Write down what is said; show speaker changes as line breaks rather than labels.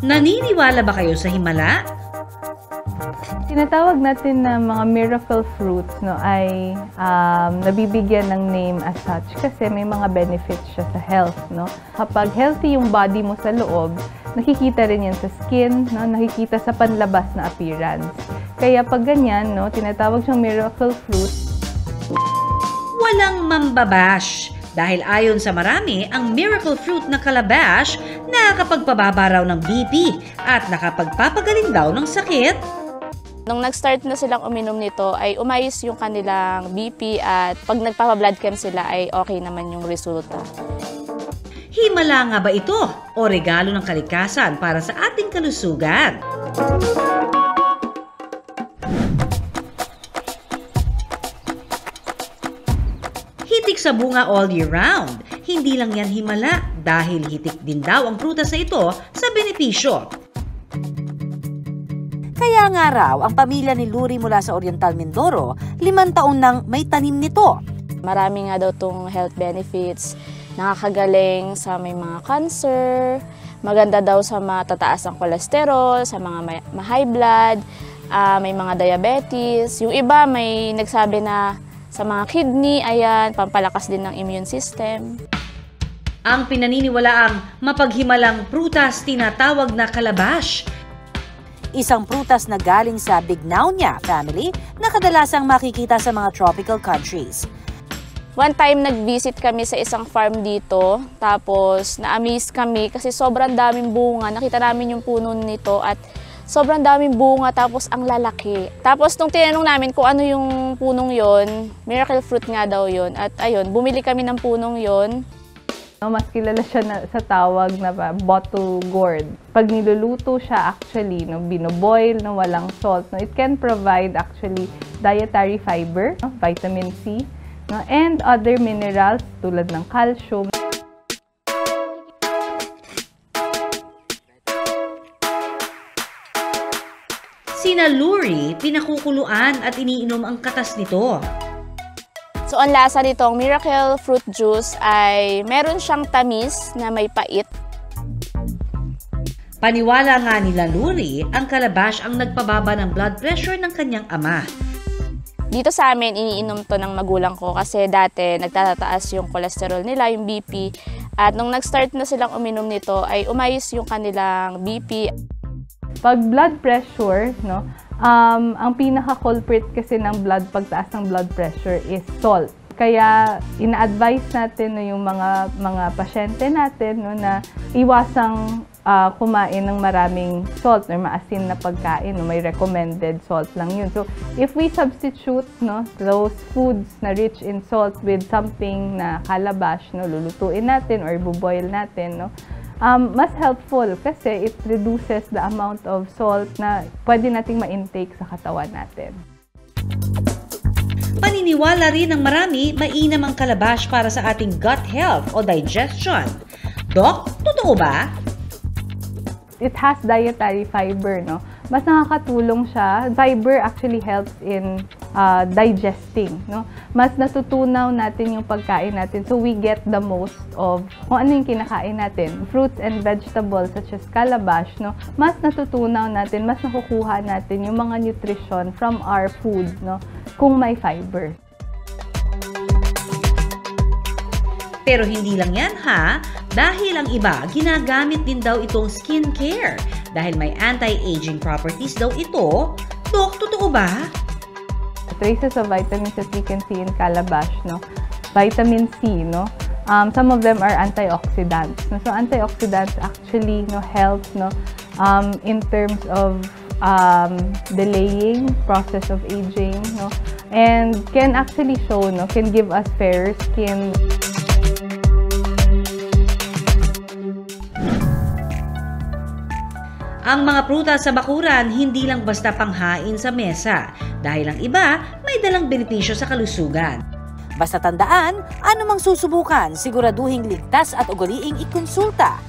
Naniniwala ba kayo sa himala?
Tinatawag natin na mga miracle fruits ay nabibigyan ng name as such kasi may mga benefits siya sa health. Kapag healthy yung body mo sa loob, nakikita rin yan sa skin, nakikita sa panlabas na appearance. Kaya pag ganyan, tinatawag siyang miracle fruit.
Walang mambabash. Dahil ayon sa marami, ang miracle fruit na calabash nakakapagpababa raw ng BP at nakapagpapagaling daw ng sakit.
Nung nag-start na silang uminom nito ay umayos yung kanilang BP at pag nagpapa-blood chem sila ay okay naman yung resulta.
Himala nga ba ito o regalo ng kalikasan para sa ating kalusugan? Hitik sa bunga all year round. Hindi lang yan himala dahil hitik din daw ang prutas na ito sa benepisyo.
Kaya nga raw, ang pamilya ni Luri mula sa Oriental Mindoro, 5 taon nang may tanim nito.
Marami nga daw itong health benefits, nakakagaling sa may mga cancer, maganda daw sa matataas ang cholesterol, sa mga high blood, may mga diabetes. Yung iba may nagsabi na sa mga kidney, ayan, pampalakas din ng immune system.
Ang pinaniniwalaang mapaghimalang prutas tinatawag na calabash.
Isang prutas na galing sa Bignonia family na kadalasang makikita sa mga tropical countries.
One time nag-visit kami sa isang farm dito, tapos na-amaze kami kasi sobrang daming bunga. Nakita namin yung puno nito at sobrang daming bunga tapos ang lalaki. Tapos nung tinanong namin kung ano yung punong yon, miracle fruit nga daw yon. At ayun, bumili kami ng punong yon.
Mas kilala siya sa tawag na bottle gourd. Pag niluluto siya actually, binoboil na walang salt, it can provide actually dietary fiber, vitamin C, and other minerals tulad ng calcium.
Sina Luri, pinakukuluan at iniinom ang katas nito.
So, ang lasa nitong miracle fruit juice ay meron siyang tamis na may pait.
Paniwala nga nila Luri, ang calabash ang nagpababa ng blood pressure ng kanyang ama.
Dito sa amin, iniinom to ng magulang ko kasi dati nagtataas yung cholesterol nila, yung BP. At nung nag-start na silang uminom nito ay umayos yung kanilang BP.
Pag blood pressure, ang pinaka-culprit kasi ng pagtaas ng blood pressure is salt. Kaya ina-advise natin yung mga pasyente natin na iwasang kumain ng maraming salt or maasin na pagkain. May recommended salt lang yun. So if we substitute those foods na rich in salt with something na calabash, lulutuin natin or buboil natin, mas helpful kasi it reduces the amount of salt na pwede nating ma-intake sa katawan natin.
Paniniwala rin ng marami, mainam ang calabash para sa ating gut health o digestion. Dok, totoo ba?
It has dietary fiber, Mas nakakatulong siya. Fiber actually helps in digesting, Mas natutunaw natin yung pagkain natin. So we get the most of kung ano yung kinakain natin. Fruits and vegetables such as calabash, Mas natutunaw natin, mas nakukuha natin yung mga nutrition from our food, kung may fiber.
Pero hindi lang yan dahil ang iba ginagamit din daw itong skincare dahil may anti-aging properties daw ito. Dok, totoo ba?
Traces of vitamins that we can see in calabash, vitamin C, some of them are antioxidants. So antioxidants actually help in terms of delaying process of aging, and can actually show, can give us fairer skin.
Ang mga prutas sa bakuran hindi lang basta panghain sa mesa dahil ang iba may dalang benepisyo sa kalusugan.
Basta tandaan, anumang susubukan, siguraduhing ligtas at ugaliing ikonsulta.